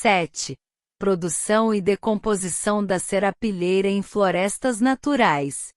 7. Produção e decomposição da serapilheira em florestas naturais.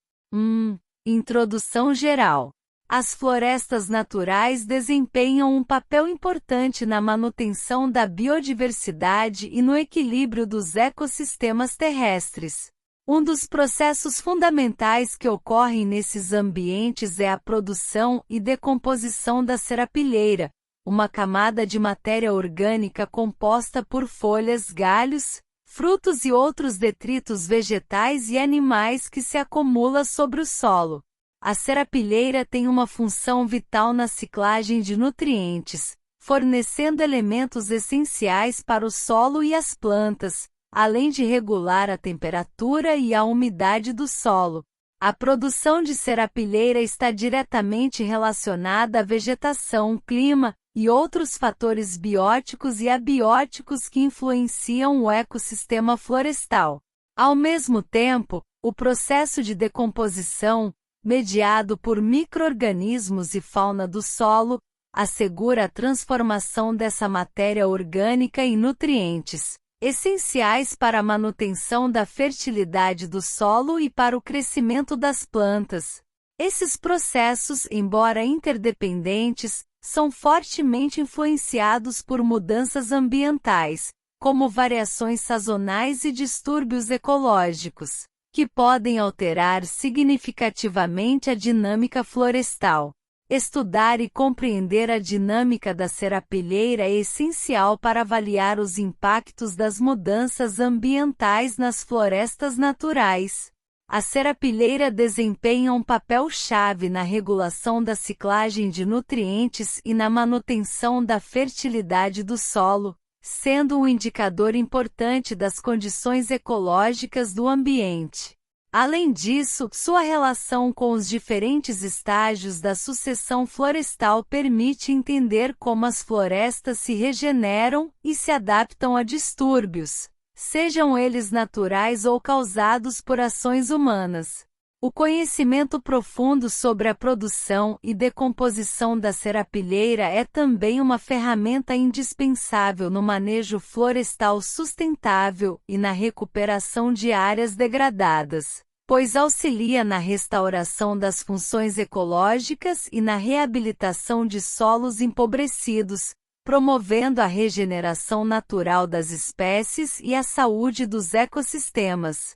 Introdução geral. As florestas naturais desempenham um papel importante na manutenção da biodiversidade e no equilíbrio dos ecossistemas terrestres. Um dos processos fundamentais que ocorrem nesses ambientes é a produção e decomposição da serapilheira, uma camada de matéria orgânica composta por folhas, galhos, frutos e outros detritos vegetais e animais que se acumula sobre o solo. A serapilheira tem uma função vital na ciclagem de nutrientes, fornecendo elementos essenciais para o solo e as plantas, além de regular a temperatura e a umidade do solo. A produção de serapilheira está diretamente relacionada à vegetação, clima e outros fatores bióticos e abióticos que influenciam o ecossistema florestal. Ao mesmo tempo, o processo de decomposição, mediado por micro-organismos e fauna do solo, assegura a transformação dessa matéria orgânica em nutrientes, essenciais para a manutenção da fertilidade do solo e para o crescimento das plantas. Esses processos, embora interdependentes, são fortemente influenciados por mudanças ambientais, como variações sazonais e distúrbios ecológicos, que podem alterar significativamente a dinâmica florestal. Estudar e compreender a dinâmica da serapilheira é essencial para avaliar os impactos das mudanças ambientais nas florestas naturais. A serapilheira desempenha um papel-chave na regulação da ciclagem de nutrientes e na manutenção da fertilidade do solo, sendo um indicador importante das condições ecológicas do ambiente. Além disso, sua relação com os diferentes estágios da sucessão florestal permite entender como as florestas se regeneram e se adaptam a distúrbios, sejam eles naturais ou causados por ações humanas. O conhecimento profundo sobre a produção e decomposição da serapilheira é também uma ferramenta indispensável no manejo florestal sustentável e na recuperação de áreas degradadas, pois auxilia na restauração das funções ecológicas e na reabilitação de solos empobrecidos, promovendo a regeneração natural das espécies e a saúde dos ecossistemas.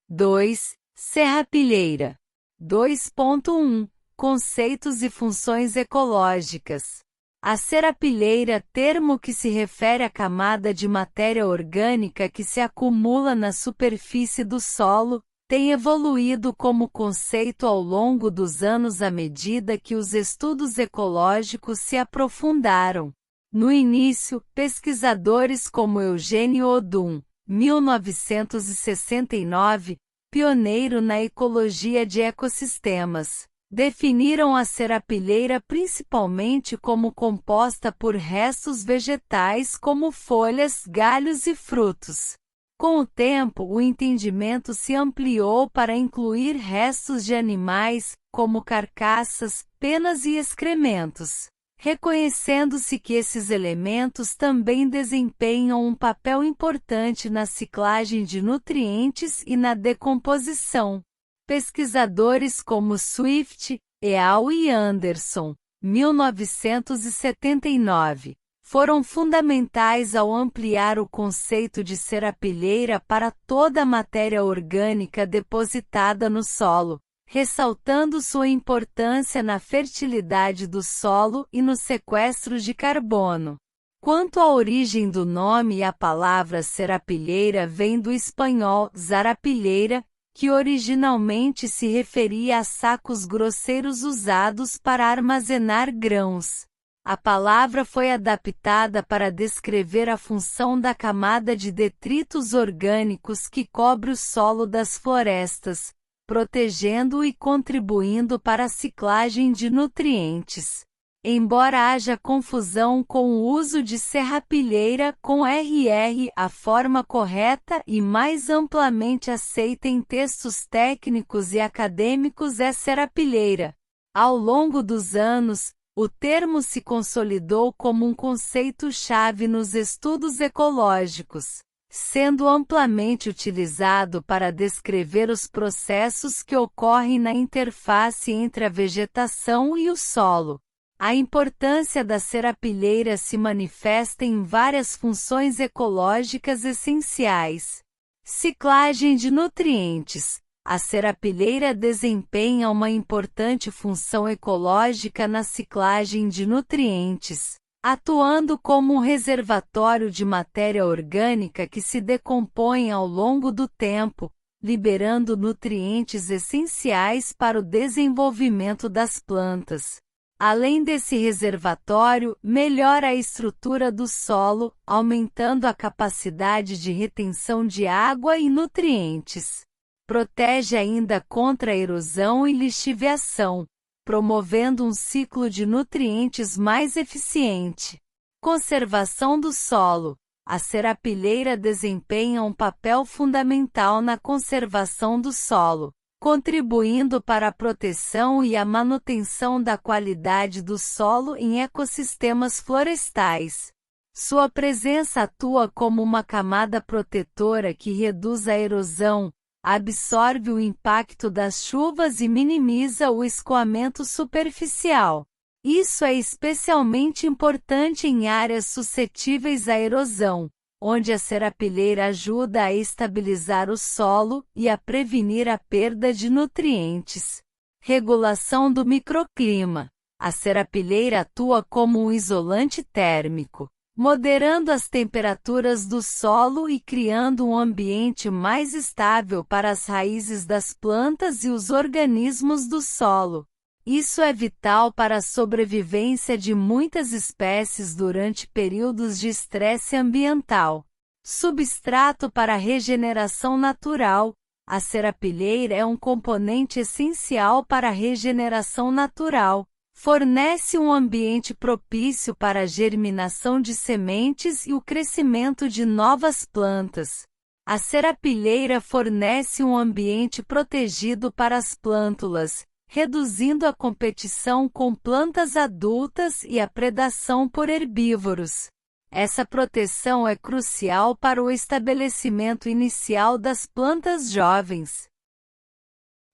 2. Serrapilheira. 2.1 Conceitos e funções ecológicas. A serapilheira, termo que se refere à camada de matéria orgânica que se acumula na superfície do solo, tem evoluído como conceito ao longo dos anos à medida que os estudos ecológicos se aprofundaram. No início, pesquisadores como Eugênio Odum, 1969, pioneiro na ecologia de ecossistemas, definiram a serapilheira principalmente como composta por restos vegetais como folhas, galhos e frutos. Com o tempo, o entendimento se ampliou para incluir restos de animais, como carcaças, penas e excrementos, reconhecendo-se que esses elementos também desempenham um papel importante na ciclagem de nutrientes e na decomposição. Pesquisadores como Swift, et al. E Anderson, 1979, foram fundamentais ao ampliar o conceito de serapilheira para toda a matéria orgânica depositada no solo, ressaltando sua importância na fertilidade do solo e no sequestro de carbono. Quanto à origem do nome, a palavra serapilheira vem do espanhol zarapilheira, que originalmente se referia a sacos grosseiros usados para armazenar grãos. A palavra foi adaptada para descrever a função da camada de detritos orgânicos que cobre o solo das florestas, protegendo e contribuindo para a ciclagem de nutrientes. Embora haja confusão com o uso de serrapilheira com RR, a forma correta e mais amplamente aceita em textos técnicos e acadêmicos é serapilheira. Ao longo dos anos, O termo se consolidou como um conceito-chave nos estudos ecológicos, sendo amplamente utilizado para descrever os processos que ocorrem na interface entre a vegetação e o solo. A importância da serapilheira se manifesta em várias funções ecológicas essenciais. Ciclagem de nutrientes. A serapilheira desempenha uma importante função ecológica na ciclagem de nutrientes, atuando como um reservatório de matéria orgânica que se decompõe ao longo do tempo, liberando nutrientes essenciais para o desenvolvimento das plantas. Além desse reservatório, melhora a estrutura do solo, aumentando a capacidade de retenção de água e nutrientes. Protege ainda contra a erosão e lixiviação, promovendo um ciclo de nutrientes mais eficiente. Conservação do solo. A serapilheira desempenha um papel fundamental na conservação do solo, contribuindo para a proteção e a manutenção da qualidade do solo em ecossistemas florestais. Sua presença atua como uma camada protetora que reduz a erosão, absorve o impacto das chuvas e minimiza o escoamento superficial. Isso é especialmente importante em áreas suscetíveis à erosão, onde a serapilheira ajuda a estabilizar o solo e a prevenir a perda de nutrientes. Regulação do microclima. A serapilheira atua como um isolante térmico, moderando as temperaturas do solo e criando um ambiente mais estável para as raízes das plantas e os organismos do solo. Isso é vital para a sobrevivência de muitas espécies durante períodos de estresse ambiental. Substrato para a regeneração natural. A serapilheira é um componente essencial para a regeneração natural. Fornece um ambiente propício para a germinação de sementes e o crescimento de novas plantas. A serapilheira fornece um ambiente protegido para as plântulas, reduzindo a competição com plantas adultas e a predação por herbívoros. Essa proteção é crucial para o estabelecimento inicial das plantas jovens.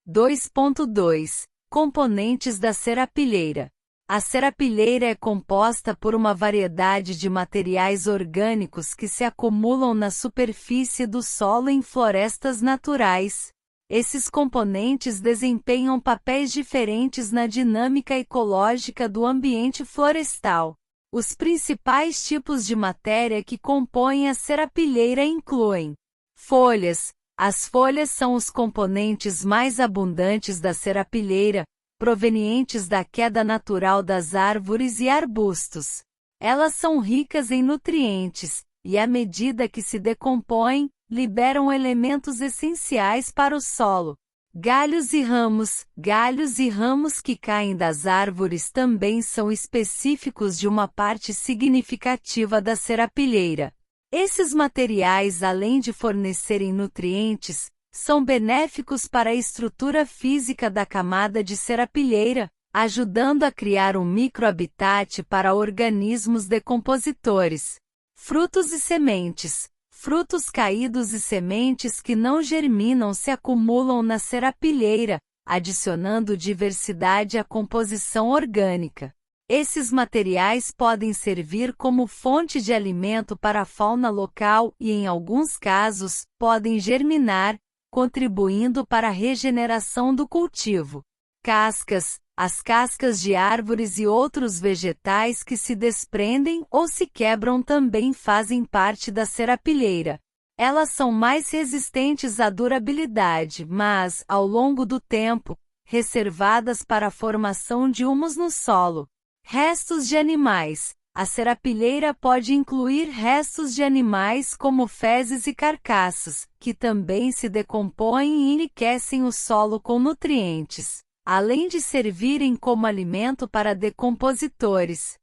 2.2 Componentes da serapilheira. A serapilheira é composta por uma variedade de materiais orgânicos que se acumulam na superfície do solo em florestas naturais. Esses componentes desempenham papéis diferentes na dinâmica ecológica do ambiente florestal. Os principais tipos de matéria que compõem a serapilheira incluem folhas. As folhas são os componentes mais abundantes da serapilheira, provenientes da queda natural das árvores e arbustos. Elas são ricas em nutrientes, e à medida que se decompõem, liberam elementos essenciais para o solo. Galhos e ramos que caem das árvores também são específicos de uma parte significativa da serapilheira. Esses materiais, além de fornecerem nutrientes, são benéficos para a estrutura física da camada de serapilheira, ajudando a criar um microhabitat para organismos decompositores. Frutos e sementes. Frutos caídos e sementes que não germinam se acumulam na serapilheira, adicionando diversidade à composição orgânica. Esses materiais podem servir como fonte de alimento para a fauna local e, em alguns casos, podem germinar, contribuindo para a regeneração do cultivo. Cascas. As cascas de árvores e outros vegetais que se desprendem ou se quebram também fazem parte da serapilheira. Elas são mais resistentes à durabilidade, mas, ao longo do tempo, reservadas para a formação de humus no solo. Restos de animais. A serapilheira pode incluir restos de animais como fezes e carcaças, que também se decompõem e enriquecem o solo com nutrientes, além de servirem como alimento para decompositores.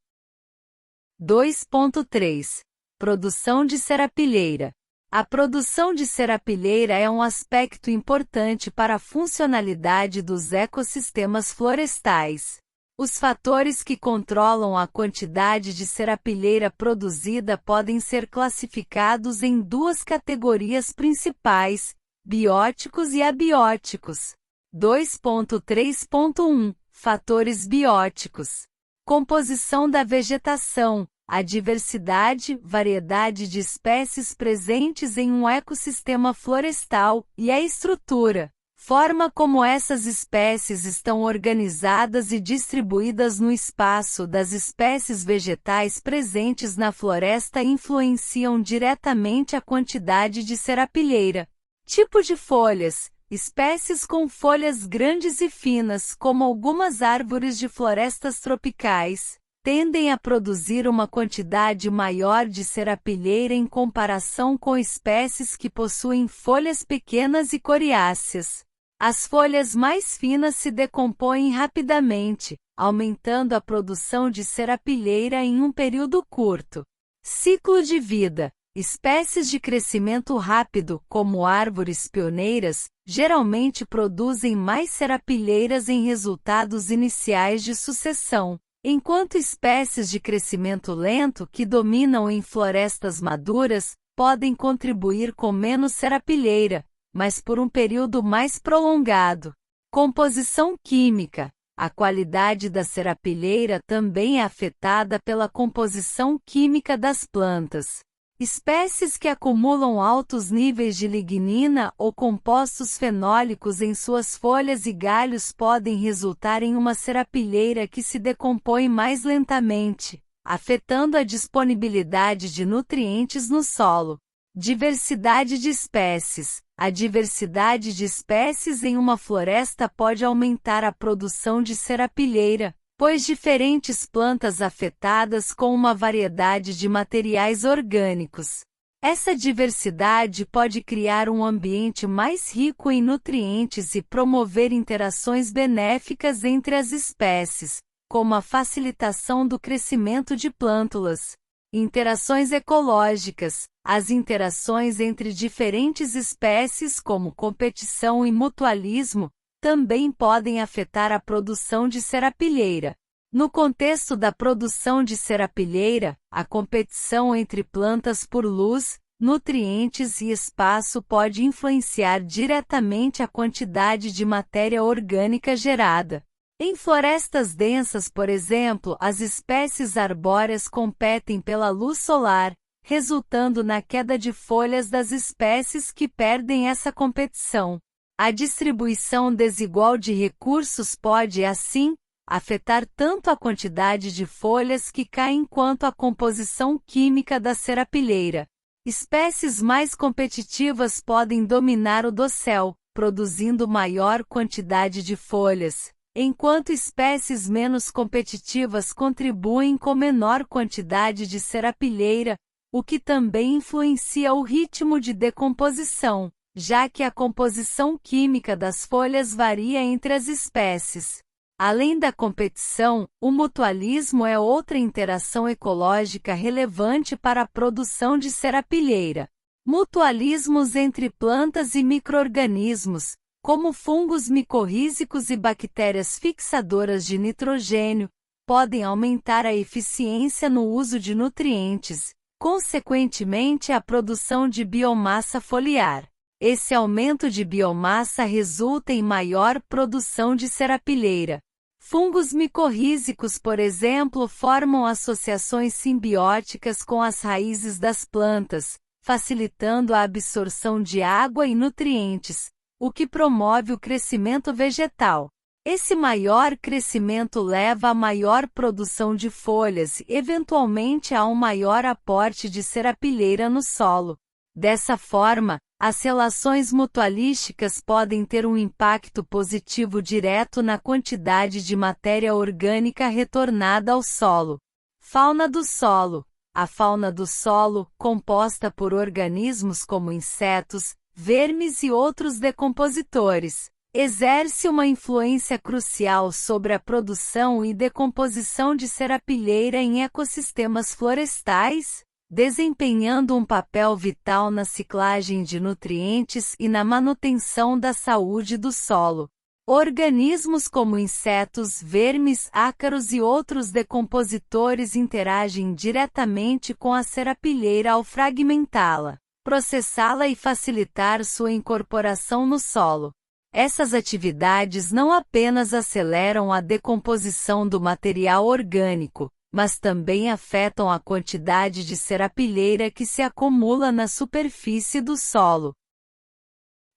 2.3 Produção de serapilheira. A produção de serapilheira é um aspecto importante para a funcionalidade dos ecossistemas florestais. Os fatores que controlam a quantidade de serapilheira produzida podem ser classificados em duas categorias principais: bióticos e abióticos. 2.3.1 Fatores bióticos. Composição da vegetação, a diversidade, variedade de espécies presentes em um ecossistema florestal, e a estrutura, forma como essas espécies estão organizadas e distribuídas no espaço das espécies vegetais presentes na floresta influenciam diretamente a quantidade de serapilheira. Tipo de folhas. Espécies com folhas grandes e finas, como algumas árvores de florestas tropicais, tendem a produzir uma quantidade maior de serapilheira em comparação com espécies que possuem folhas pequenas e coriáceas. As folhas mais finas se decompõem rapidamente, aumentando a produção de serapilheira em um período curto. Ciclo de vida. Espécies de crescimento rápido, como árvores pioneiras, geralmente produzem mais serapilheiras em resultados iniciais de sucessão, enquanto espécies de crescimento lento que dominam em florestas maduras, podem contribuir com menos serapilheira, mas por um período mais prolongado. Composição química. A qualidade da serapilheira também é afetada pela composição química das plantas. Espécies que acumulam altos níveis de lignina ou compostos fenólicos em suas folhas e galhos podem resultar em uma serapilheira que se decompõe mais lentamente, afetando a disponibilidade de nutrientes no solo. Diversidade de espécies. A diversidade de espécies em uma floresta pode aumentar a produção de serapilheira, pois diferentes plantas afetadas com uma variedade de materiais orgânicos. Essa diversidade pode criar um ambiente mais rico em nutrientes e promover interações benéficas entre as espécies, como a facilitação do crescimento de plântulas. Interações ecológicas. As interações entre diferentes espécies, como competição e mutualismo, também podem afetar a produção de serapilheira. No contexto da produção de serapilheira, a competição entre plantas por luz, nutrientes e espaço pode influenciar diretamente a quantidade de matéria orgânica gerada. Em florestas densas, por exemplo, as espécies arbóreas competem pela luz solar, resultando na queda de folhas das espécies que perdem essa competição. A distribuição desigual de recursos pode, assim, afetar tanto a quantidade de folhas que caem quanto a composição química da serapilheira. Espécies mais competitivas podem dominar o dossel, produzindo maior quantidade de folhas, enquanto espécies menos competitivas contribuem com menor quantidade de serapilheira, o que também influencia o ritmo de decomposição, já que a composição química das folhas varia entre as espécies. Além da competição, o mutualismo é outra interação ecológica relevante para a produção de serapilheira. Mutualismos entre plantas e micro-organismos, como fungos micorrízicos e bactérias fixadoras de nitrogênio, podem aumentar a eficiência no uso de nutrientes, consequentemente a produção de biomassa foliar. Esse aumento de biomassa resulta em maior produção de serapilheira. Fungos micorrízicos, por exemplo, formam associações simbióticas com as raízes das plantas, facilitando a absorção de água e nutrientes, o que promove o crescimento vegetal. Esse maior crescimento leva a maior produção de folhas e, eventualmente, a um maior aporte de serapilheira no solo. Dessa forma, as relações mutualísticas podem ter um impacto positivo direto na quantidade de matéria orgânica retornada ao solo. Fauna do solo. A fauna do solo, composta por organismos como insetos, vermes e outros decompositores, exerce uma influência crucial sobre a produção e decomposição de serapilheira em ecossistemas florestais, desempenhando um papel vital na ciclagem de nutrientes e na manutenção da saúde do solo. Organismos como insetos, vermes, ácaros e outros decompositores interagem diretamente com a serapilheira ao fragmentá-la, processá-la e facilitar sua incorporação no solo. Essas atividades não apenas aceleram a decomposição do material orgânico, mas também afetam a quantidade de serapilheira que se acumula na superfície do solo.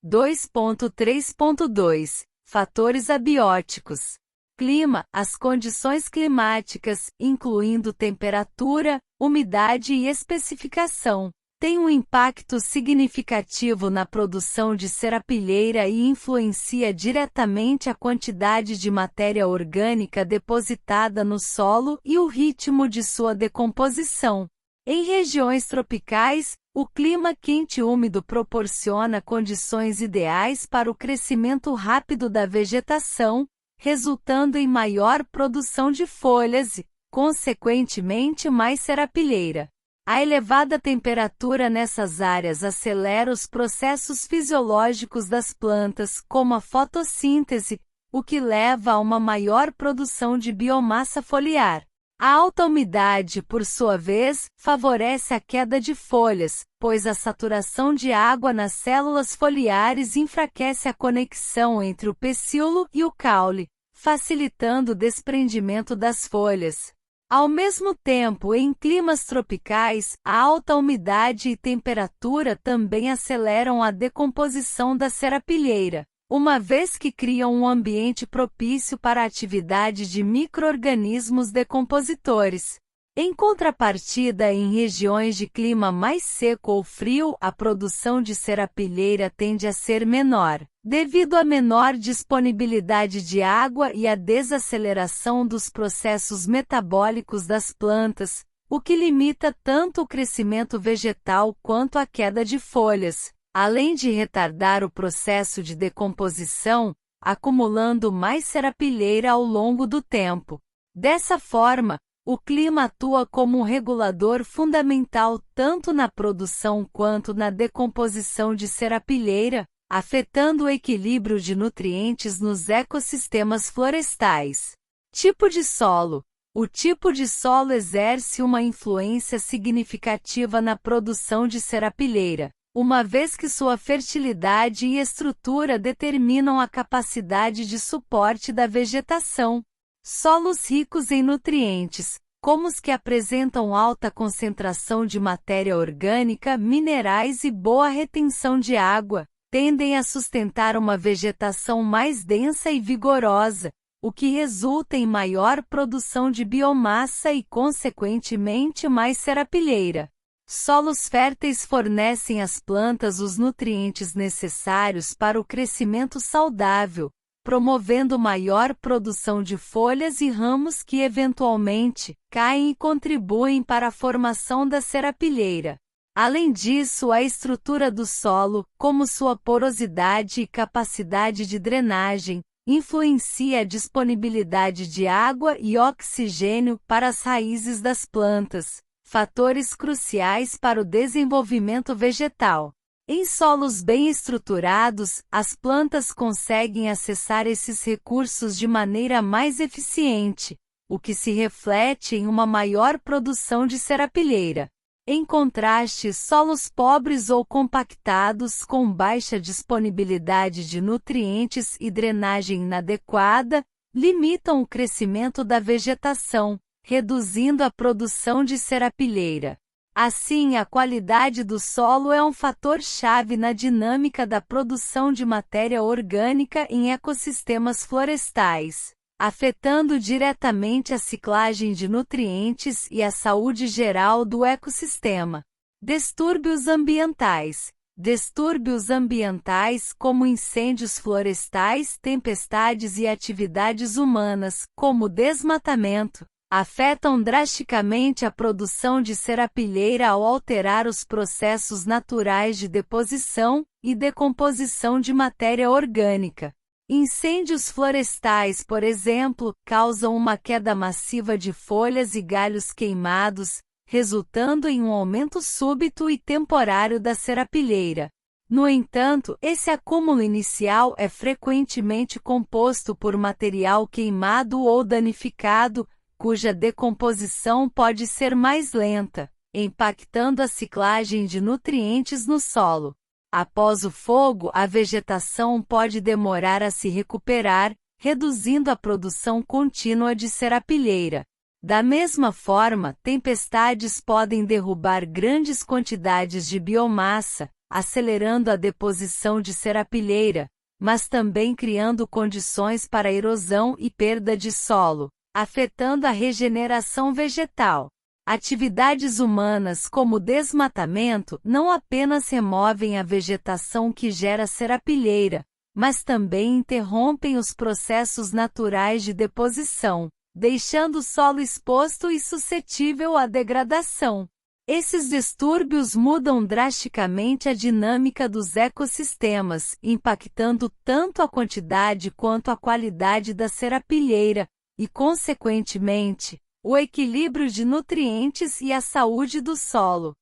2.3.2 Fatores abióticos. Clima. As condições climáticas, incluindo temperatura, umidade e especificação, têm um impacto significativo na produção de serapilheira e influencia diretamente a quantidade de matéria orgânica depositada no solo e o ritmo de sua decomposição. Em regiões tropicais, o clima quente e úmido proporciona condições ideais para o crescimento rápido da vegetação, resultando em maior produção de folhas e, consequentemente, mais serapilheira. A elevada temperatura nessas áreas acelera os processos fisiológicos das plantas, como a fotossíntese, o que leva a uma maior produção de biomassa foliar. A alta umidade, por sua vez, favorece a queda de folhas, pois a saturação de água nas células foliares enfraquece a conexão entre o pecíolo e o caule, facilitando o desprendimento das folhas. Ao mesmo tempo, em climas tropicais, a alta umidade e temperatura também aceleram a decomposição da serapilheira, uma vez que criam um ambiente propício para a atividade de micro-organismos decompositores. Em contrapartida, em regiões de clima mais seco ou frio, a produção de serapilheira tende a ser menor, devido à menor disponibilidade de água e à desaceleração dos processos metabólicos das plantas, o que limita tanto o crescimento vegetal quanto a queda de folhas, além de retardar o processo de decomposição, acumulando mais serapilheira ao longo do tempo. Dessa forma, o clima atua como um regulador fundamental tanto na produção quanto na decomposição de serapilheira, afetando o equilíbrio de nutrientes nos ecossistemas florestais. Tipo de solo. O tipo de solo exerce uma influência significativa na produção de serapilheira, uma vez que sua fertilidade e estrutura determinam a capacidade de suporte da vegetação. Solos ricos em nutrientes, como os que apresentam alta concentração de matéria orgânica, minerais e boa retenção de água, tendem a sustentar uma vegetação mais densa e vigorosa, o que resulta em maior produção de biomassa e, consequentemente, mais serapilheira. Solos férteis fornecem às plantas os nutrientes necessários para o crescimento saudável, promovendo maior produção de folhas e ramos que eventualmente caem e contribuem para a formação da serapilheira. Além disso, a estrutura do solo, como sua porosidade e capacidade de drenagem, influencia a disponibilidade de água e oxigênio para as raízes das plantas, fatores cruciais para o desenvolvimento vegetal. Em solos bem estruturados, as plantas conseguem acessar esses recursos de maneira mais eficiente, o que se reflete em uma maior produção de serapilheira. Em contraste, solos pobres ou compactados com baixa disponibilidade de nutrientes e drenagem inadequada, limitam o crescimento da vegetação, reduzindo a produção de serapilheira. Assim, a qualidade do solo é um fator-chave na dinâmica da produção de matéria orgânica em ecossistemas florestais, afetando diretamente a ciclagem de nutrientes e a saúde geral do ecossistema. Distúrbios ambientais. Distúrbios ambientais como incêndios florestais, tempestades e atividades humanas, como desmatamento, afetam drasticamente a produção de serapilheira ao alterar os processos naturais de deposição e decomposição de matéria orgânica. Incêndios florestais, por exemplo, causam uma queda massiva de folhas e galhos queimados, resultando em um aumento súbito e temporário da serapilheira. No entanto, esse acúmulo inicial é frequentemente composto por material queimado ou danificado, cuja decomposição pode ser mais lenta, impactando a ciclagem de nutrientes no solo. Após o fogo, a vegetação pode demorar a se recuperar, reduzindo a produção contínua de serapilheira. Da mesma forma, tempestades podem derrubar grandes quantidades de biomassa, acelerando a deposição de serapilheira, mas também criando condições para erosão e perda de solo, afetando a regeneração vegetal. Atividades humanas como desmatamento não apenas removem a vegetação que gera serapilheira, mas também interrompem os processos naturais de deposição, deixando o solo exposto e suscetível à degradação. Esses distúrbios mudam drasticamente a dinâmica dos ecossistemas, impactando tanto a quantidade quanto a qualidade da serapilheira, e, consequentemente, o equilíbrio de nutrientes e a saúde do solo.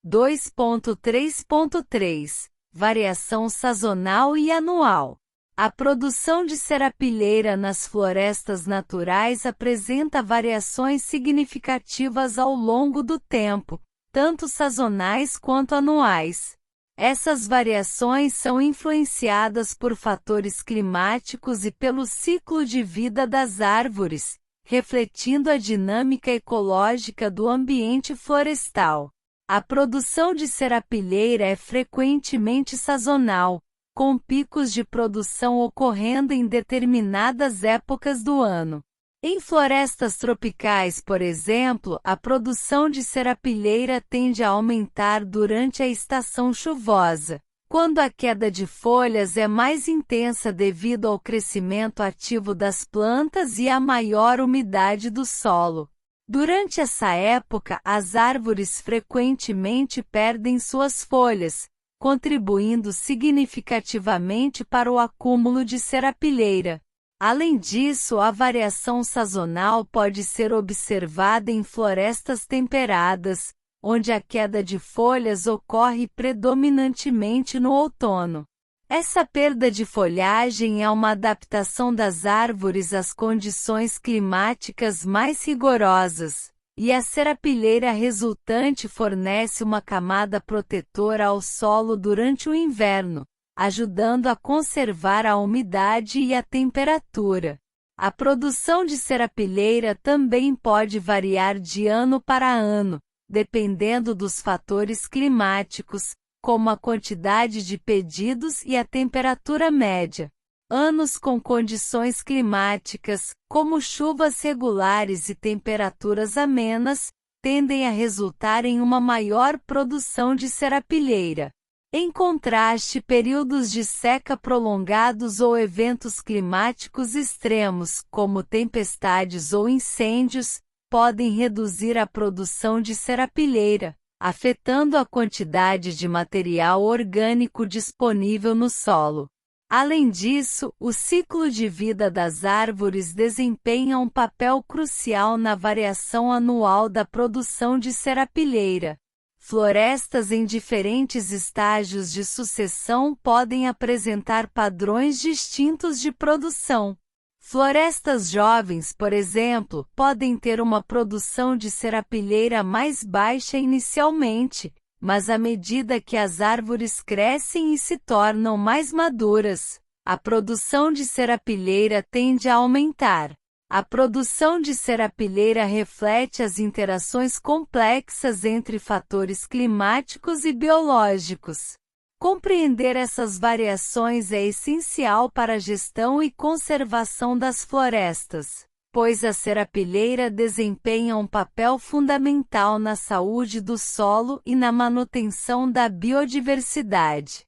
2.3.3 Variação sazonal e anual. A produção de serapilheira nas florestas naturais apresenta variações significativas ao longo do tempo, tanto sazonais quanto anuais. Essas variações são influenciadas por fatores climáticos e pelo ciclo de vida das árvores, refletindo a dinâmica ecológica do ambiente florestal. A produção de serapilheira é frequentemente sazonal, com picos de produção ocorrendo em determinadas épocas do ano. Em florestas tropicais, por exemplo, a produção de serapilheira tende a aumentar durante a estação chuvosa, quando a queda de folhas é mais intensa devido ao crescimento ativo das plantas e à maior umidade do solo. Durante essa época, as árvores frequentemente perdem suas folhas, contribuindo significativamente para o acúmulo de serapilheira. Além disso, a variação sazonal pode ser observada em florestas temperadas, onde a queda de folhas ocorre predominantemente no outono. Essa perda de folhagem é uma adaptação das árvores às condições climáticas mais rigorosas, e a serapilheira resultante fornece uma camada protetora ao solo durante o inverno, ajudando a conservar a umidade e a temperatura. A produção de serapilheira também pode variar de ano para ano, dependendo dos fatores climáticos, como a quantidade de pedidos e a temperatura média. Anos com condições climáticas, como chuvas regulares e temperaturas amenas, tendem a resultar em uma maior produção de serapilheira. Em contraste, períodos de seca prolongados ou eventos climáticos extremos, como tempestades ou incêndios, podem reduzir a produção de serapilheira, afetando a quantidade de material orgânico disponível no solo. Além disso, o ciclo de vida das árvores desempenha um papel crucial na variação anual da produção de serapilheira. Florestas em diferentes estágios de sucessão podem apresentar padrões distintos de produção. Florestas jovens, por exemplo, podem ter uma produção de serapilheira mais baixa inicialmente, mas à medida que as árvores crescem e se tornam mais maduras, a produção de serapilheira tende a aumentar. A produção de serapilheira reflete as interações complexas entre fatores climáticos e biológicos. Compreender essas variações é essencial para a gestão e conservação das florestas, pois a serapilheira desempenha um papel fundamental na saúde do solo e na manutenção da biodiversidade.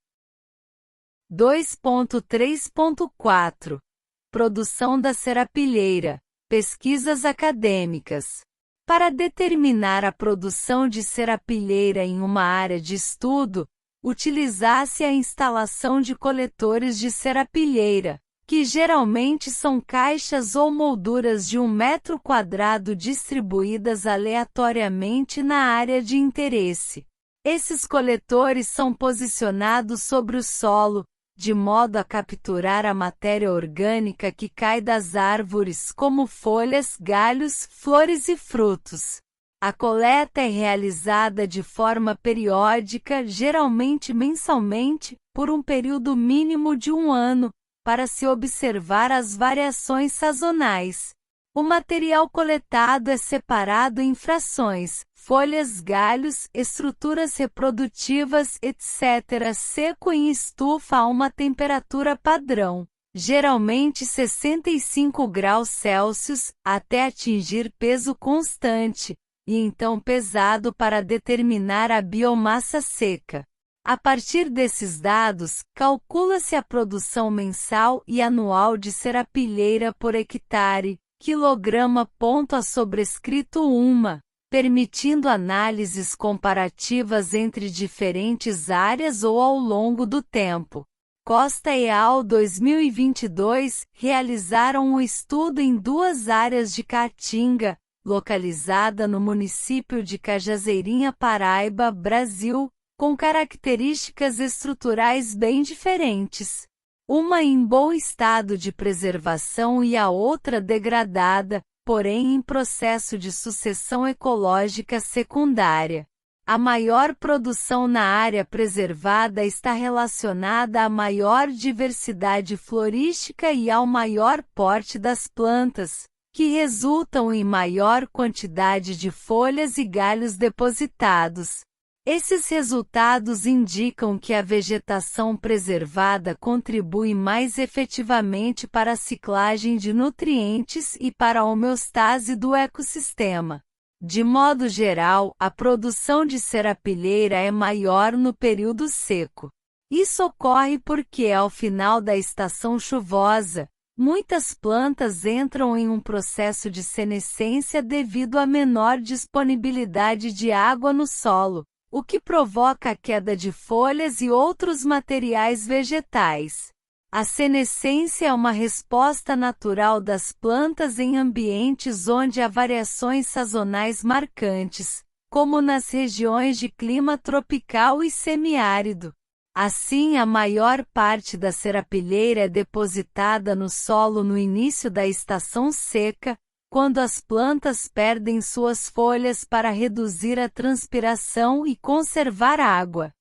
2.3.4 Produção da serapilheira. Pesquisas acadêmicas. Para determinar a produção de serapilheira em uma área de estudo, utilizasse a instalação de coletores de serapilheira, que geralmente são caixas ou molduras de 1 metro quadrado distribuídas aleatoriamente na área de interesse. Esses coletores são posicionados sobre o solo, de modo a capturar a matéria orgânica que cai das árvores, como folhas, galhos, flores e frutos. A coleta é realizada de forma periódica, geralmente mensalmente, por um período mínimo de 1 ano, para se observar as variações sazonais. O material coletado é separado em frações, folhas, galhos, estruturas reprodutivas, etc., seco em estufa a uma temperatura padrão, geralmente 65 graus Celsius, até atingir peso constante, e então pesado para determinar a biomassa seca. A partir desses dados, calcula-se a produção mensal e anual de serapilheira por hectare, quilograma. A sobrescrito 1, permitindo análises comparativas entre diferentes áreas ou ao longo do tempo. Costa et al. 2022 realizaram um estudo em 2 áreas de Caatinga, localizada no município de Cajazeirinha, Paraíba, Brasil, com características estruturais bem diferentes. Uma em bom estado de preservação e a outra degradada, porém em processo de sucessão ecológica secundária. A maior produção na área preservada está relacionada à maior diversidade florística e ao maior porte das plantas, que resultam em maior quantidade de folhas e galhos depositados. Esses resultados indicam que a vegetação preservada contribui mais efetivamente para a ciclagem de nutrientes e para a homeostase do ecossistema. De modo geral, a produção de serapilheira é maior no período seco. Isso ocorre porque, ao final da estação chuvosa, muitas plantas entram em um processo de senescência devido à menor disponibilidade de água no solo, o que provoca a queda de folhas e outros materiais vegetais. A senescência é uma resposta natural das plantas em ambientes onde há variações sazonais marcantes, como nas regiões de clima tropical e semiárido. Assim, a maior parte da serapilheira é depositada no solo no início da estação seca, quando as plantas perdem suas folhas para reduzir a transpiração e conservar água.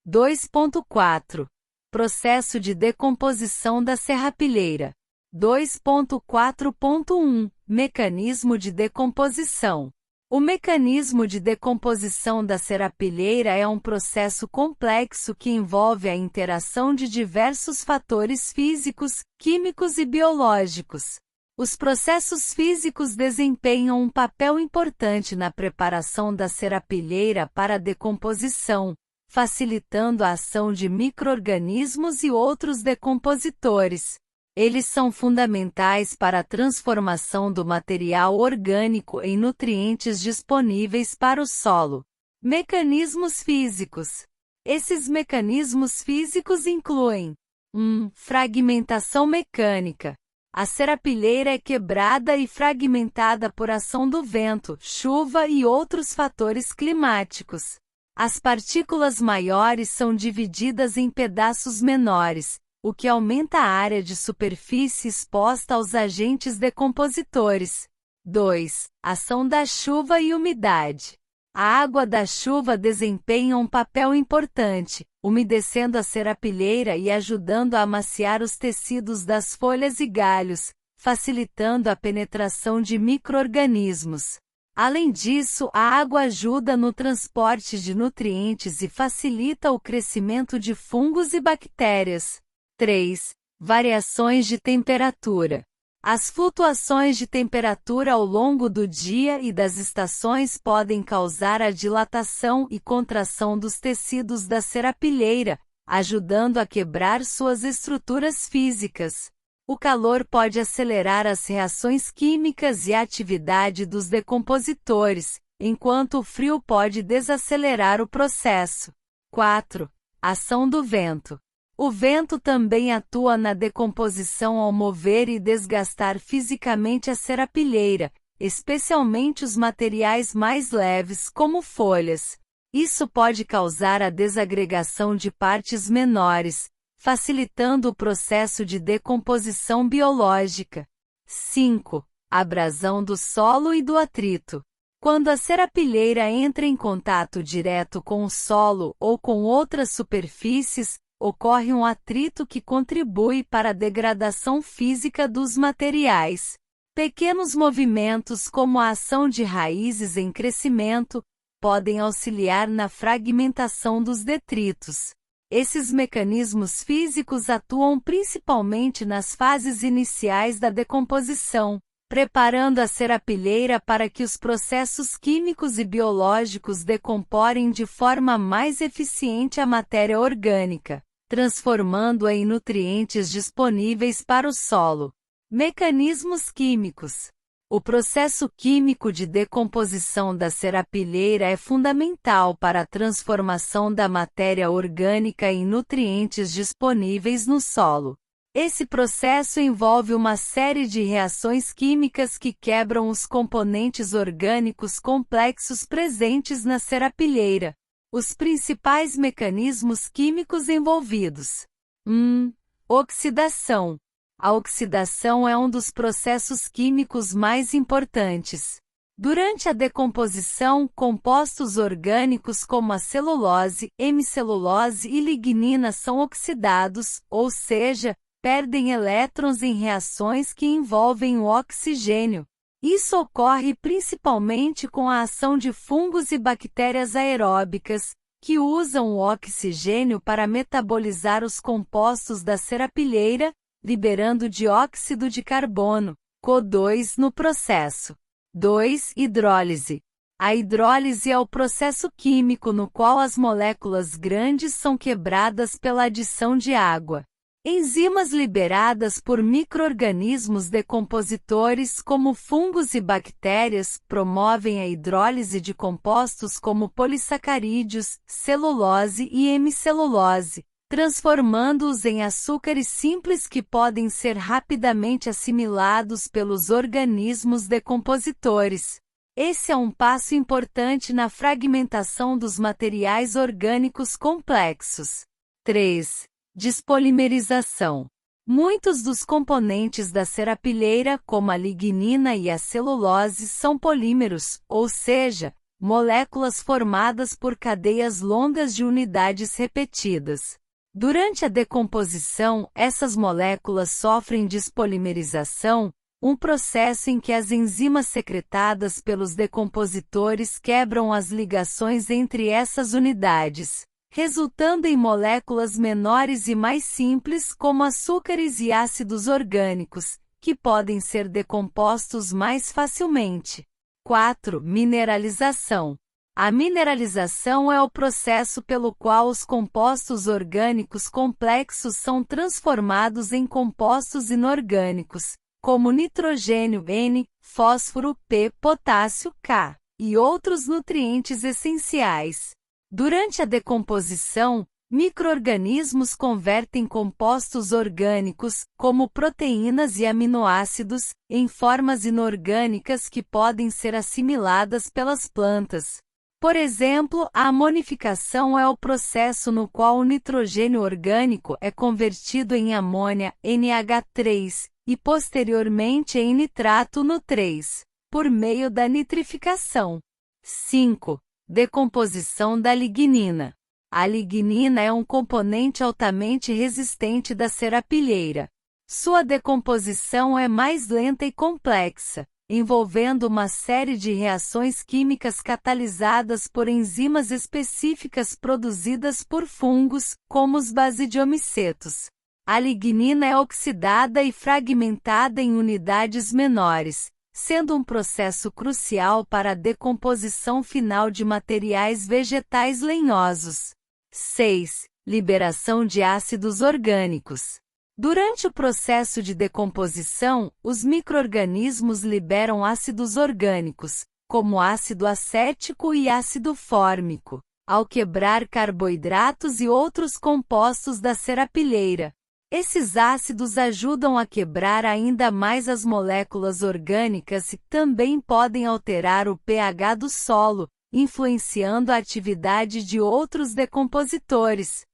2.4. Processo de decomposição da serrapilheira. 2.4.1. Mecanismo de decomposição. O mecanismo de decomposição da serapilheira é um processo complexo que envolve a interação de diversos fatores físicos, químicos e biológicos. Os processos físicos desempenham um papel importante na preparação da serapilheira para a decomposição, facilitando a ação de micro-organismos e outros decompositores. Eles são fundamentais para a transformação do material orgânico em nutrientes disponíveis para o solo. Mecanismos físicos. Esses mecanismos físicos incluem 1. Fragmentação mecânica. A serapilheira é quebrada e fragmentada por ação do vento, chuva e outros fatores climáticos. As partículas maiores são divididas em pedaços menores, o que aumenta a área de superfície exposta aos agentes decompositores. 2. Ação da chuva e umidade. A água da chuva desempenha um papel importante, umedecendo a serapilheira e ajudando a amaciar os tecidos das folhas e galhos, facilitando a penetração de micro-organismos. Além disso, a água ajuda no transporte de nutrientes e facilita o crescimento de fungos e bactérias. 3. Variações de temperatura. As flutuações de temperatura ao longo do dia e das estações podem causar a dilatação e contração dos tecidos da serapilheira, ajudando a quebrar suas estruturas físicas. O calor pode acelerar as reações químicas e a atividade dos decompositores, enquanto o frio pode desacelerar o processo. 4. Ação do vento. O vento também atua na decomposição ao mover e desgastar fisicamente a serapilheira, especialmente os materiais mais leves como folhas. Isso pode causar a desagregação de partes menores, facilitando o processo de decomposição biológica. 5. Abrasão do solo e do atrito. Quando a serapilheira entra em contato direto com o solo ou com outras superfícies, ocorre um atrito que contribui para a degradação física dos materiais. Pequenos movimentos como a ação de raízes em crescimento podem auxiliar na fragmentação dos detritos. Esses mecanismos físicos atuam principalmente nas fases iniciais da decomposição, preparando a serapilheira para que os processos químicos e biológicos decomporem de forma mais eficiente a matéria orgânica, transformando-a em nutrientes disponíveis para o solo. Mecanismos químicos. O processo químico de decomposição da serapilheira é fundamental para a transformação da matéria orgânica em nutrientes disponíveis no solo. Esse processo envolve uma série de reações químicas que quebram os componentes orgânicos complexos presentes na serapilheira. Os principais mecanismos químicos envolvidos. 1. Oxidação. A oxidação é um dos processos químicos mais importantes. Durante a decomposição, compostos orgânicos como a celulose, hemicelulose e lignina são oxidados, ou seja, perdem elétrons em reações que envolvem o oxigênio. Isso ocorre principalmente com a ação de fungos e bactérias aeróbicas, que usam o oxigênio para metabolizar os compostos da serapilheira, liberando dióxido de carbono, CO2, no processo. 2. Hidrólise. A hidrólise é o processo químico no qual as moléculas grandes são quebradas pela adição de água. Enzimas liberadas por micro-organismos decompositores como fungos e bactérias promovem a hidrólise de compostos como polissacarídeos, celulose e hemicelulose, transformando-os em açúcares simples que podem ser rapidamente assimilados pelos organismos decompositores. Esse é um passo importante na fragmentação dos materiais orgânicos complexos. 3. Despolimerização. Muitos dos componentes da serapilheira, como a lignina e a celulose, são polímeros, ou seja, moléculas formadas por cadeias longas de unidades repetidas. Durante a decomposição, essas moléculas sofrem despolimerização, um processo em que as enzimas secretadas pelos decompositores quebram as ligações entre essas unidades, resultando em moléculas menores e mais simples como açúcares e ácidos orgânicos, que podem ser decompostos mais facilmente. 4. Mineralização. A mineralização é o processo pelo qual os compostos orgânicos complexos são transformados em compostos inorgânicos, como nitrogênio N, fósforo P, potássio K, e outros nutrientes essenciais. Durante a decomposição, micro-organismos convertem compostos orgânicos, como proteínas e aminoácidos, em formas inorgânicas que podem ser assimiladas pelas plantas. Por exemplo, a amonificação é o processo no qual o nitrogênio orgânico é convertido em amônia, NH3, e posteriormente em nitrato NO3, por meio da nitrificação. 5. Decomposição da lignina. A lignina é um componente altamente resistente da serapilheira. Sua decomposição é mais lenta e complexa, envolvendo uma série de reações químicas catalisadas por enzimas específicas produzidas por fungos, como os basidiomicetos. A lignina é oxidada e fragmentada em unidades menores, sendo um processo crucial para a decomposição final de materiais vegetais lenhosos. 6. Liberação de ácidos orgânicos. Durante o processo de decomposição, os micro-organismos liberam ácidos orgânicos, como ácido acético e ácido fórmico, ao quebrar carboidratos e outros compostos da serapilheira. Esses ácidos ajudam a quebrar ainda mais as moléculas orgânicas e também podem alterar o pH do solo, influenciando a atividade de outros decompositores.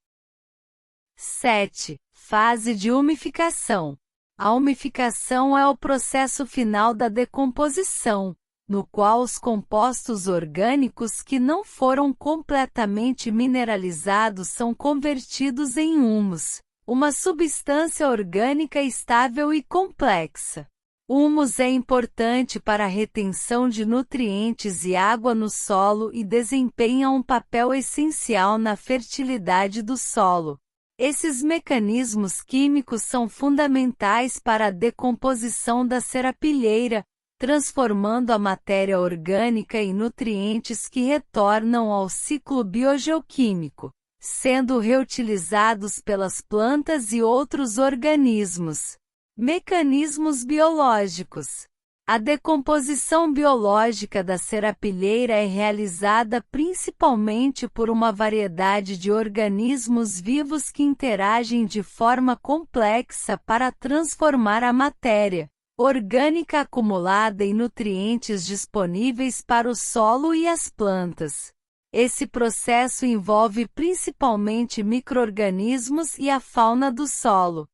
7. Fase de umificação. A umificação é o processo final da decomposição, no qual os compostos orgânicos que não foram completamente mineralizados são convertidos em humus, uma substância orgânica estável e complexa. O humus é importante para a retenção de nutrientes e água no solo e desempenha um papel essencial na fertilidade do solo. Esses mecanismos químicos são fundamentais para a decomposição da serapilheira, transformando a matéria orgânica em nutrientes que retornam ao ciclo biogeoquímico, sendo reutilizados pelas plantas e outros organismos. Mecanismos biológicos. A decomposição biológica da serapilheira é realizada principalmente por uma variedade de organismos vivos que interagem de forma complexa para transformar a matéria orgânica acumulada em nutrientes disponíveis para o solo e as plantas. Esse processo envolve principalmente micro-organismos e a fauna do solo.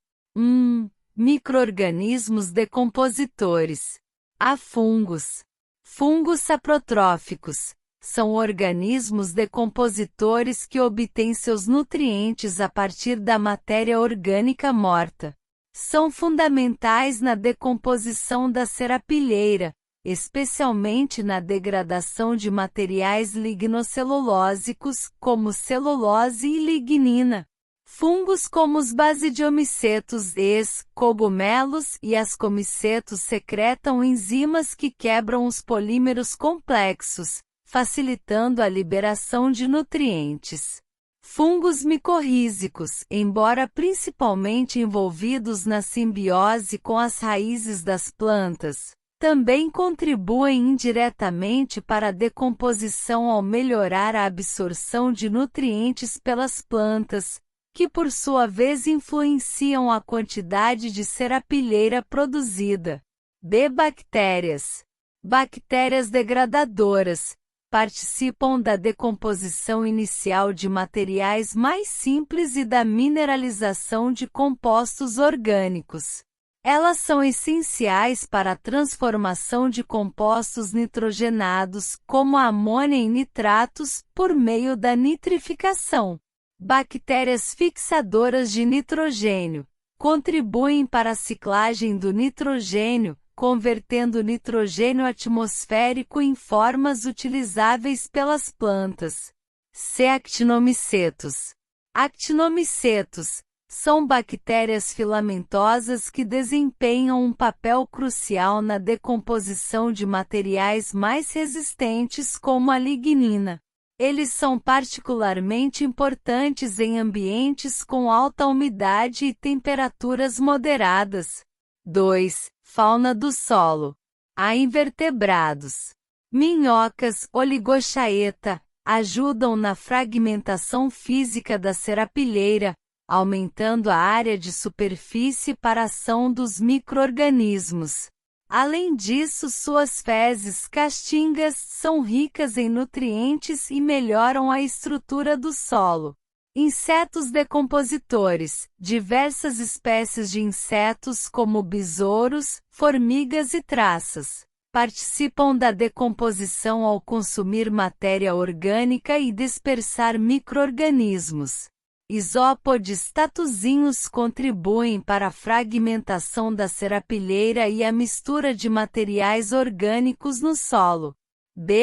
Micro-organismos decompositores. Há fungos. Fungos saprotróficos. São organismos decompositores que obtêm seus nutrientes a partir da matéria orgânica morta. São fundamentais na decomposição da serapilheira, especialmente na degradação de materiais lignocelulósicos, como celulose e lignina. Fungos como os basidiomicetos, cogumelos e ascomicetos secretam enzimas que quebram os polímeros complexos, facilitando a liberação de nutrientes. Fungos micorrízicos, embora principalmente envolvidos na simbiose com as raízes das plantas, também contribuem indiretamente para a decomposição ao melhorar a absorção de nutrientes pelas plantas, que por sua vez influenciam a quantidade de serapilheira produzida. Bactérias. Bactérias degradadoras. Participam da decomposição inicial de materiais mais simples e da mineralização de compostos orgânicos. Elas são essenciais para a transformação de compostos nitrogenados, como a amônia em nitratos, por meio da nitrificação. Bactérias fixadoras de nitrogênio contribuem para a ciclagem do nitrogênio, convertendo o nitrogênio atmosférico em formas utilizáveis pelas plantas. Actinomicetos. Actinomicetos são bactérias filamentosas que desempenham um papel crucial na decomposição de materiais mais resistentes como a lignina. Eles são particularmente importantes em ambientes com alta umidade e temperaturas moderadas. 2. Fauna do solo. Há invertebrados. Minhocas, oligochaeta, ajudam na fragmentação física da serapilheira, aumentando a área de superfície para a ação dos micro-organismos. Além disso, suas fezes caatingas são ricas em nutrientes e melhoram a estrutura do solo. Insetos decompositores. Diversas espécies de insetos como besouros, formigas e traças participam da decomposição ao consumir matéria orgânica e dispersar micro-organismos. Isópodes tatuzinhos contribuem para a fragmentação da serapilheira e a mistura de materiais orgânicos no solo.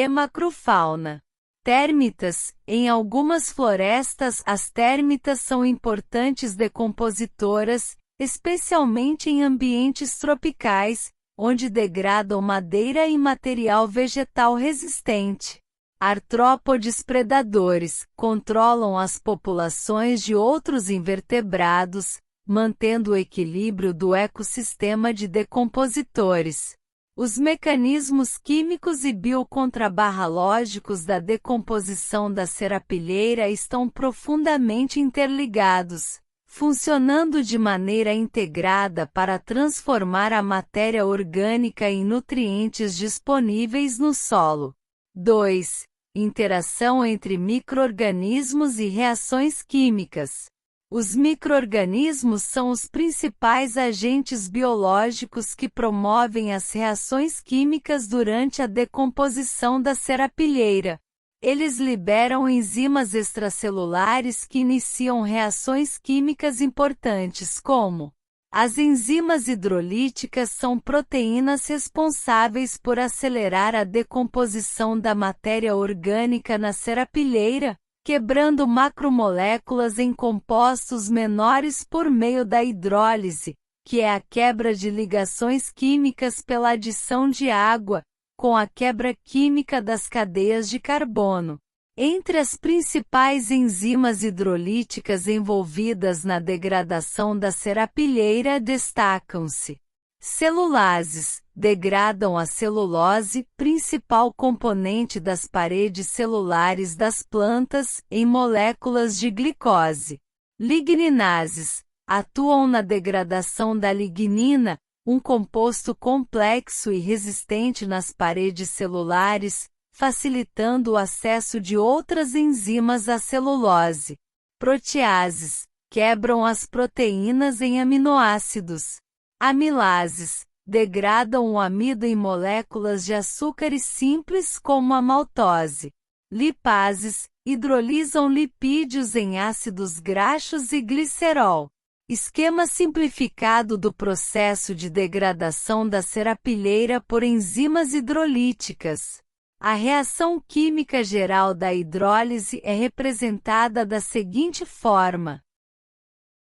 Macrofauna. Térmitas. Em algumas florestas, as térmitas são importantes decompositoras, especialmente em ambientes tropicais, onde degradam madeira e material vegetal resistente. Artrópodes predadores controlam as populações de outros invertebrados, mantendo o equilíbrio do ecossistema de decompositores. Os mecanismos químicos e biocontrabarrológicos da decomposição da serapilheira estão profundamente interligados, funcionando de maneira integrada para transformar a matéria orgânica em nutrientes disponíveis no solo. 2. Interação entre micro-organismos e reações químicas. Os micro-organismos são os principais agentes biológicos que promovem as reações químicas durante a decomposição da serapilheira. Eles liberam enzimas extracelulares que iniciam reações químicas importantes como: as enzimas hidrolíticas são proteínas responsáveis por acelerar a decomposição da matéria orgânica na serapilheira, quebrando macromoléculas em compostos menores por meio da hidrólise, que é a quebra de ligações químicas pela adição de água, com a quebra química das cadeias de carbono. Entre as principais enzimas hidrolíticas envolvidas na degradação da serapilheira destacam-se: celulases, degradam a celulose, principal componente das paredes celulares das plantas, em moléculas de glicose. Ligninases, atuam na degradação da lignina, um composto complexo e resistente nas paredes celulares, facilitando o acesso de outras enzimas à celulose. Proteases, quebram as proteínas em aminoácidos. Amilases, degradam o amido em moléculas de açúcares simples como a maltose. Lipases, hidrolisam lipídios em ácidos graxos e glicerol. Esquema simplificado do processo de degradação da serapilheira por enzimas hidrolíticas. A reação química geral da hidrólise é representada da seguinte forma.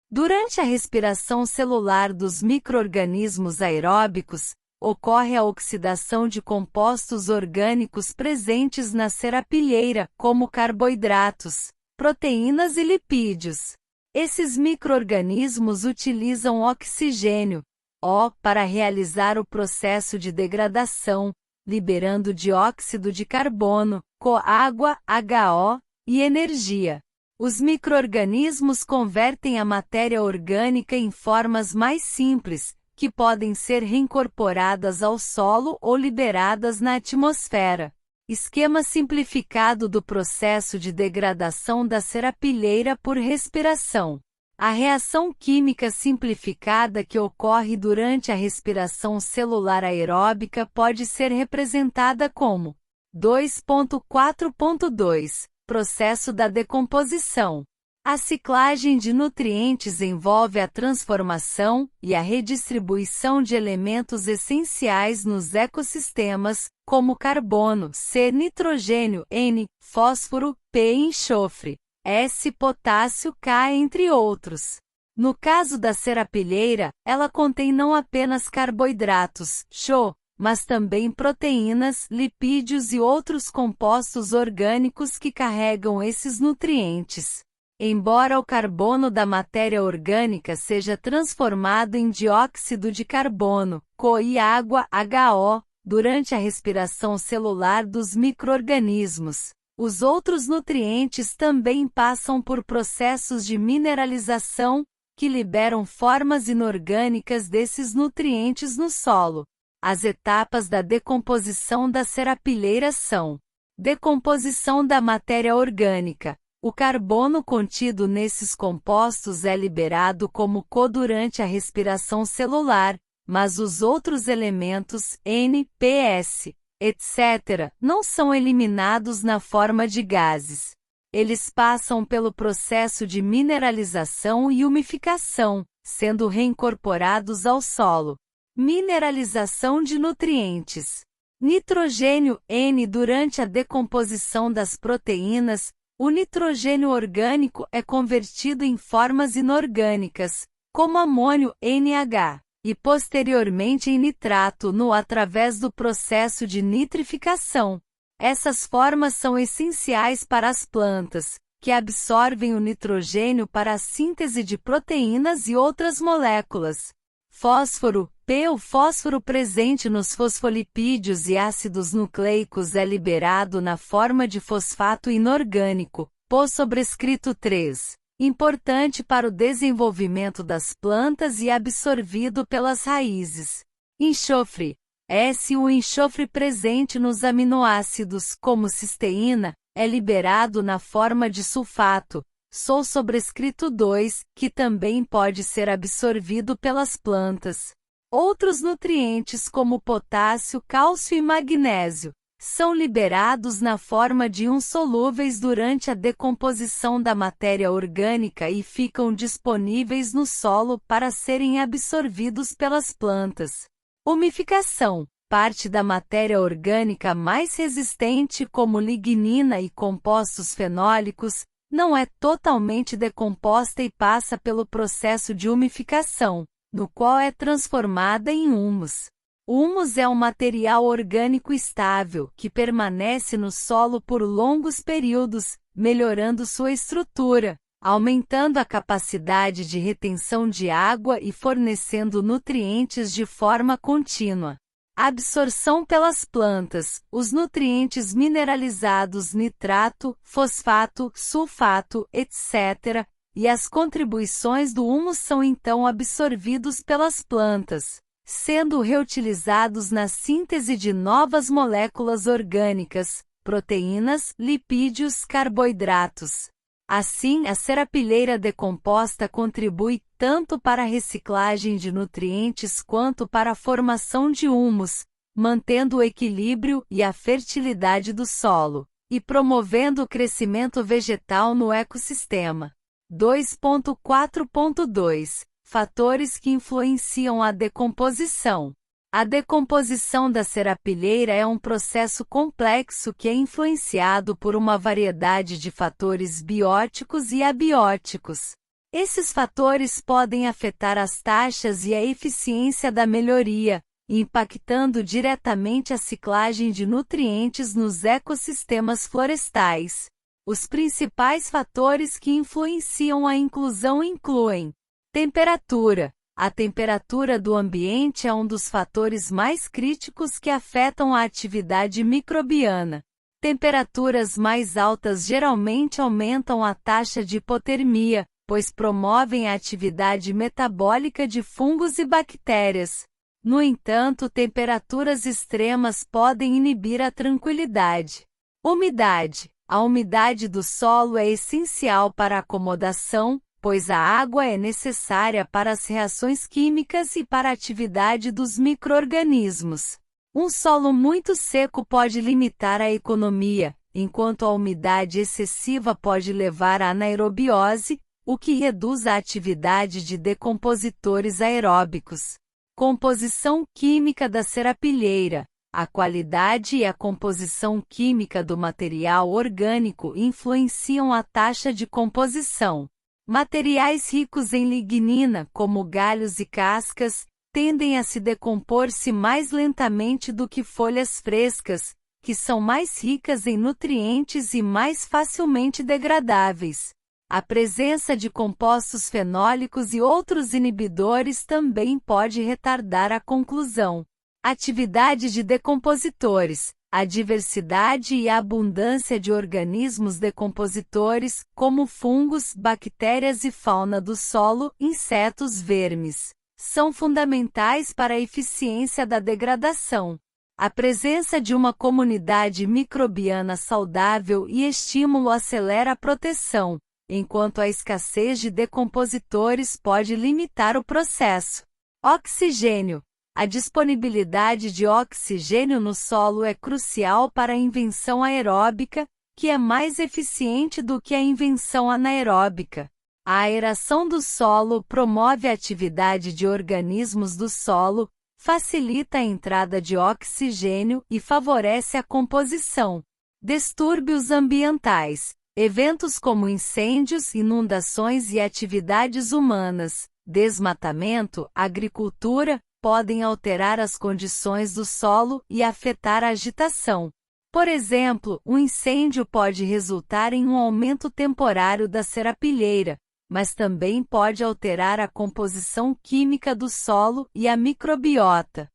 Durante a respiração celular dos micro-organismos aeróbicos, ocorre a oxidação de compostos orgânicos presentes na serapilheira, como carboidratos, proteínas e lipídios. Esses micro-organismos utilizam oxigênio, O, para realizar o processo de degradação, liberando dióxido de carbono, água, HO, e energia. Os micro-organismos convertem a matéria orgânica em formas mais simples, que podem ser reincorporadas ao solo ou liberadas na atmosfera. Esquema simplificado do processo de degradação da serapilheira por respiração. A reação química simplificada que ocorre durante a respiração celular aeróbica pode ser representada como 2.4.2 Processo da decomposição. A ciclagem de nutrientes envolve a transformação e a redistribuição de elementos essenciais nos ecossistemas, como carbono, C, nitrogênio, N, fósforo, P, enxofre, S, potássio, K, entre outros. No caso da serapilheira, ela contém não apenas carboidratos, CHO, mas também proteínas, lipídios e outros compostos orgânicos que carregam esses nutrientes. Embora o carbono da matéria orgânica seja transformado em dióxido de carbono, CO e água, HO, durante a respiração celular dos micro-organismos, os outros nutrientes também passam por processos de mineralização, que liberam formas inorgânicas desses nutrientes no solo. As etapas da decomposição da serapilheira são: decomposição da matéria orgânica. O carbono contido nesses compostos é liberado como CO durante a respiração celular, mas os outros elementos, N, PS, etc., não são eliminados na forma de gases. Eles passam pelo processo de mineralização e umificação, sendo reincorporados ao solo. Mineralização de nutrientes. Nitrogênio, N. Durante a decomposição das proteínas, o nitrogênio orgânico é convertido em formas inorgânicas, como amônio, NH, e posteriormente em nitrato através do processo de nitrificação. Essas formas são essenciais para as plantas, que absorvem o nitrogênio para a síntese de proteínas e outras moléculas. Fósforo, P. O fósforo presente nos fosfolipídios e ácidos nucleicos é liberado na forma de fosfato inorgânico, P sobrescrito 3, importante para o desenvolvimento das plantas e absorvido pelas raízes. Enxofre, O enxofre presente nos aminoácidos, como cisteína, é liberado na forma de sulfato, Sol sobrescrito 2, que também pode ser absorvido pelas plantas. Outros nutrientes como potássio, cálcio e magnésio são liberados na forma de íons solúveis durante a decomposição da matéria orgânica e ficam disponíveis no solo para serem absorvidos pelas plantas. Umificação. Parte da matéria orgânica mais resistente, como lignina e compostos fenólicos, não é totalmente decomposta e passa pelo processo de umificação, no qual é transformada em humus. O humus é um material orgânico estável, que permanece no solo por longos períodos, melhorando sua estrutura, aumentando a capacidade de retenção de água e fornecendo nutrientes de forma contínua. Absorção pelas plantas. Os nutrientes mineralizados nitrato, fosfato, sulfato, etc., e as contribuições do humus são então absorvidos pelas plantas, sendo reutilizados na síntese de novas moléculas orgânicas, proteínas, lipídios, carboidratos. Assim, a serapilheira decomposta contribui tanto para a reciclagem de nutrientes quanto para a formação de humus, mantendo o equilíbrio e a fertilidade do solo, e promovendo o crescimento vegetal no ecossistema. 2.4.2 Fatores que influenciam a decomposição. A decomposição da serapilheira é um processo complexo que é influenciado por uma variedade de fatores bióticos e abióticos. Esses fatores podem afetar as taxas e a eficiência da melhoria, impactando diretamente a ciclagem de nutrientes nos ecossistemas florestais. Os principais fatores que influenciam a inclusão incluem: temperatura. A temperatura do ambiente é um dos fatores mais críticos que afetam a atividade microbiana. Temperaturas mais altas geralmente aumentam a taxa de hipotermia, pois promovem a atividade metabólica de fungos e bactérias. No entanto, temperaturas extremas podem inibir a tranquilidade. Umidade. A umidade do solo é essencial para a acomodação, pois a água é necessária para as reações químicas e para a atividade dos micro-organismos. Um solo muito seco pode limitar a economia, enquanto a umidade excessiva pode levar à anaerobiose, o que reduz a atividade de decompositores aeróbicos. Composição química da serapilheira. A qualidade e a composição química do material orgânico influenciam a taxa de composição. Materiais ricos em lignina, como galhos e cascas, tendem a se decompor-se mais lentamente do que folhas frescas, que são mais ricas em nutrientes e mais facilmente degradáveis. A presença de compostos fenólicos e outros inibidores também pode retardar a conclusão. Atividade de decompositores. A diversidade e a abundância de organismos decompositores, como fungos, bactérias e fauna do solo, insetos, vermes, são fundamentais para a eficiência da degradação. A presença de uma comunidade microbiana saudável e estímulo acelera a proteção, enquanto a escassez de decompositores pode limitar o processo. Oxigênio. A disponibilidade de oxigênio no solo é crucial para a invenção aeróbica, que é mais eficiente do que a invenção anaeróbica. A aeração do solo promove a atividade de organismos do solo, facilita a entrada de oxigênio e favorece a composição. Distúrbios ambientais. Eventos como incêndios, inundações e atividades humanas, desmatamento, agricultura, podem alterar as condições do solo e afetar a agitação. Por exemplo, um incêndio pode resultar em um aumento temporário da serapilheira, mas também pode alterar a composição química do solo e a microbiota.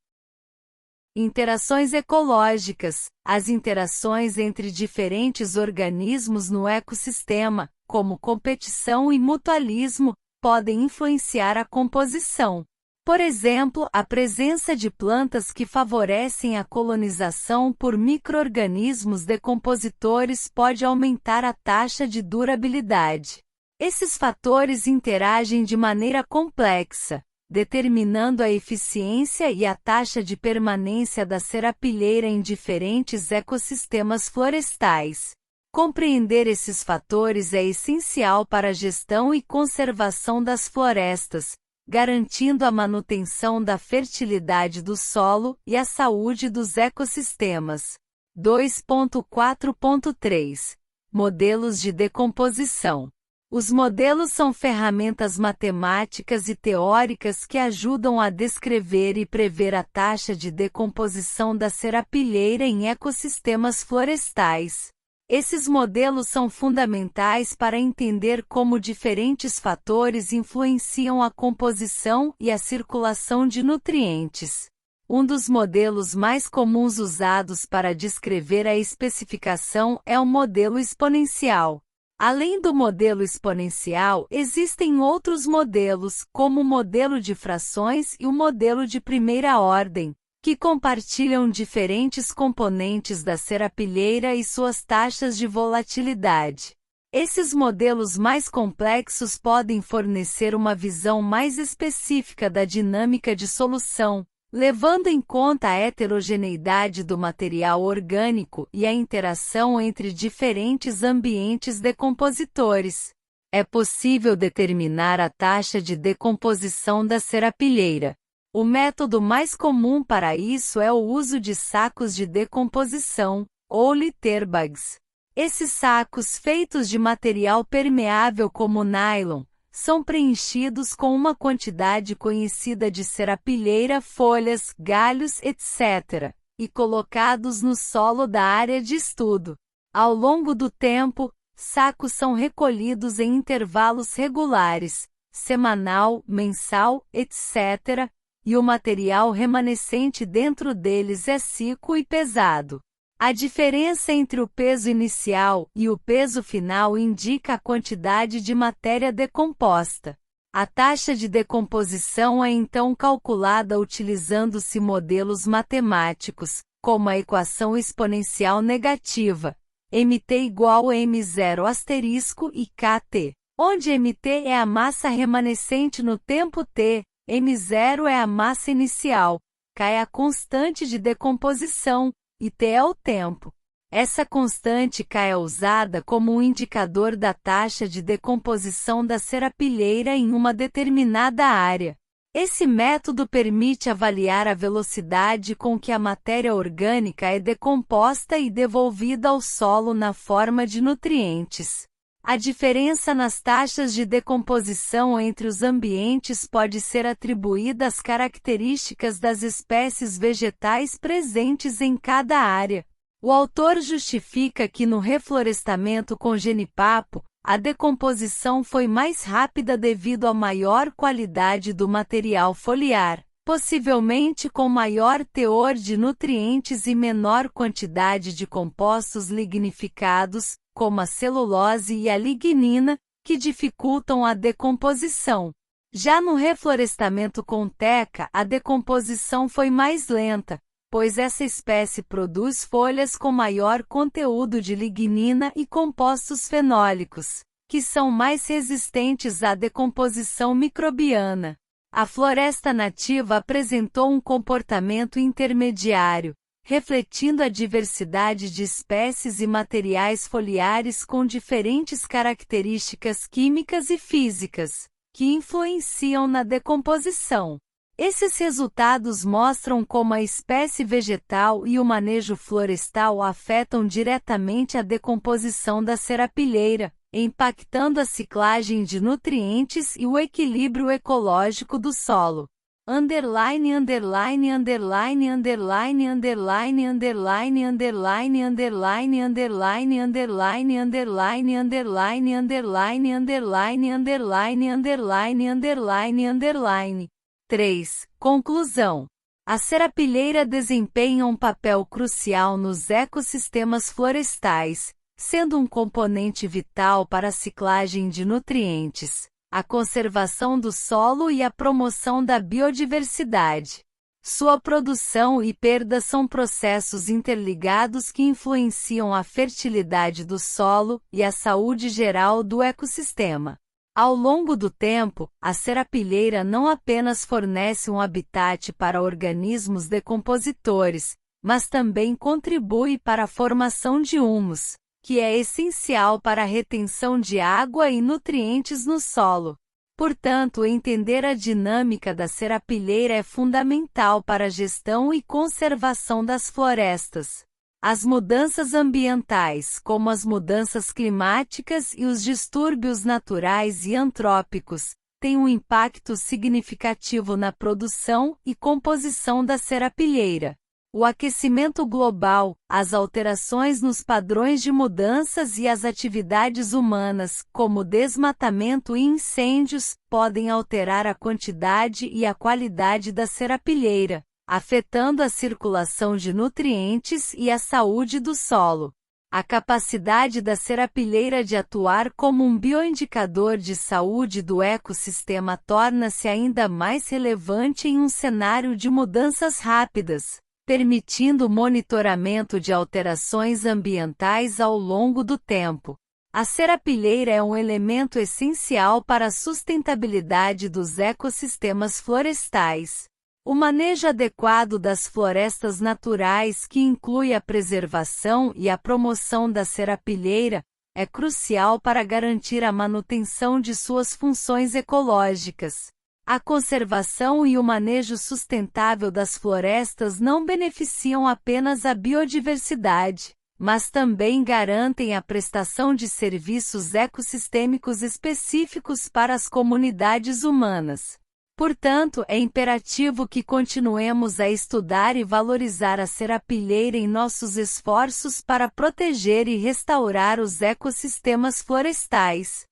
Interações ecológicas. As interações entre diferentes organismos no ecossistema, como competição e mutualismo, podem influenciar a composição. Por exemplo, a presença de plantas que favorecem a colonização por micro-organismos decompositores pode aumentar a taxa de durabilidade. Esses fatores interagem de maneira complexa, determinando a eficiência e a taxa de permanência da serapilheira em diferentes ecossistemas florestais. Compreender esses fatores é essencial para a gestão e conservação das florestas, garantindo a manutenção da fertilidade do solo e a saúde dos ecossistemas. 2.4.3 Modelos de decomposição. Os modelos são ferramentas matemáticas e teóricas que ajudam a descrever e prever a taxa de decomposição da serapilheira em ecossistemas florestais. Esses modelos são fundamentais para entender como diferentes fatores influenciam a composição e a circulação de nutrientes. Um dos modelos mais comuns usados para descrever a especificação é o modelo exponencial. Além do modelo exponencial, existem outros modelos, como o modelo de frações e o modelo de primeira ordem, que compartilham diferentes componentes da serapilheira e suas taxas de volatilidade. Esses modelos mais complexos podem fornecer uma visão mais específica da dinâmica de solução, levando em conta a heterogeneidade do material orgânico e a interação entre diferentes ambientes decompositores. É possível determinar a taxa de decomposição da serapilheira. O método mais comum para isso é o uso de sacos de decomposição, ou litterbags. Esses sacos, feitos de material permeável como nylon, são preenchidos com uma quantidade conhecida de serapilheira, folhas, galhos, etc., e colocados no solo da área de estudo. Ao longo do tempo, sacos são recolhidos em intervalos regulares, semanal, mensal, etc., e o material remanescente dentro deles é seco e pesado. A diferença entre o peso inicial e o peso final indica a quantidade de matéria decomposta. A taxa de decomposição é então calculada utilizando-se modelos matemáticos, como a equação exponencial negativa, mt igual a m0 asterisco e kt, onde mt é a massa remanescente no tempo t, m0 é a massa inicial, k é a constante de decomposição, e t é o tempo. Essa constante K é usada como um indicador da taxa de decomposição da serapilheira em uma determinada área. Esse método permite avaliar a velocidade com que a matéria orgânica é decomposta e devolvida ao solo na forma de nutrientes. A diferença nas taxas de decomposição entre os ambientes pode ser atribuída às características das espécies vegetais presentes em cada área. O autor justifica que no reflorestamento com genipapo, a decomposição foi mais rápida devido à maior qualidade do material foliar, possivelmente com maior teor de nutrientes e menor quantidade de compostos lignificados, como a celulose e a lignina, que dificultam a decomposição. Já no reflorestamento com teca, a decomposição foi mais lenta, pois essa espécie produz folhas com maior conteúdo de lignina e compostos fenólicos, que são mais resistentes à decomposição microbiana. A floresta nativa apresentou um comportamento intermediário, refletindo a diversidade de espécies e materiais foliares com diferentes características químicas e físicas, que influenciam na decomposição. Esses resultados mostram como a espécie vegetal e o manejo florestal afetam diretamente a decomposição da serapilheira, impactando a ciclagem de nutrientes e o equilíbrio ecológico do solo. Underline, underline, underline, underline, underline, underline, underline, underline, underline, underline, underline, underline, underline, underline, underline, underline, underline, underline. 3. Conclusão. A serapilheira desempenha um papel crucial nos ecossistemas florestais, sendo um componente vital para a ciclagem de nutrientes, a conservação do solo e a promoção da biodiversidade. Sua produção e perda são processos interligados que influenciam a fertilidade do solo e a saúde geral do ecossistema. Ao longo do tempo, a serapilheira não apenas fornece um habitat para organismos decompositores, mas também contribui para a formação de humus, que é essencial para a retenção de água e nutrientes no solo. Portanto, entender a dinâmica da serapilheira é fundamental para a gestão e conservação das florestas. As mudanças ambientais, como as mudanças climáticas e os distúrbios naturais e antrópicos, têm um impacto significativo na produção e composição da serapilheira. O aquecimento global, as alterações nos padrões de mudanças e as atividades humanas, como desmatamento e incêndios, podem alterar a quantidade e a qualidade da serapilheira, afetando a circulação de nutrientes e a saúde do solo. A capacidade da serapilheira de atuar como um bioindicador de saúde do ecossistema torna-se ainda mais relevante em um cenário de mudanças rápidas, permitindo o monitoramento de alterações ambientais ao longo do tempo. A serapilheira é um elemento essencial para a sustentabilidade dos ecossistemas florestais. O manejo adequado das florestas naturais, que inclui a preservação e a promoção da serapilheira, é crucial para garantir a manutenção de suas funções ecológicas. A conservação e o manejo sustentável das florestas não beneficiam apenas a biodiversidade, mas também garantem a prestação de serviços ecossistêmicos específicos para as comunidades humanas. Portanto, é imperativo que continuemos a estudar e valorizar a serapilheira em nossos esforços para proteger e restaurar os ecossistemas florestais.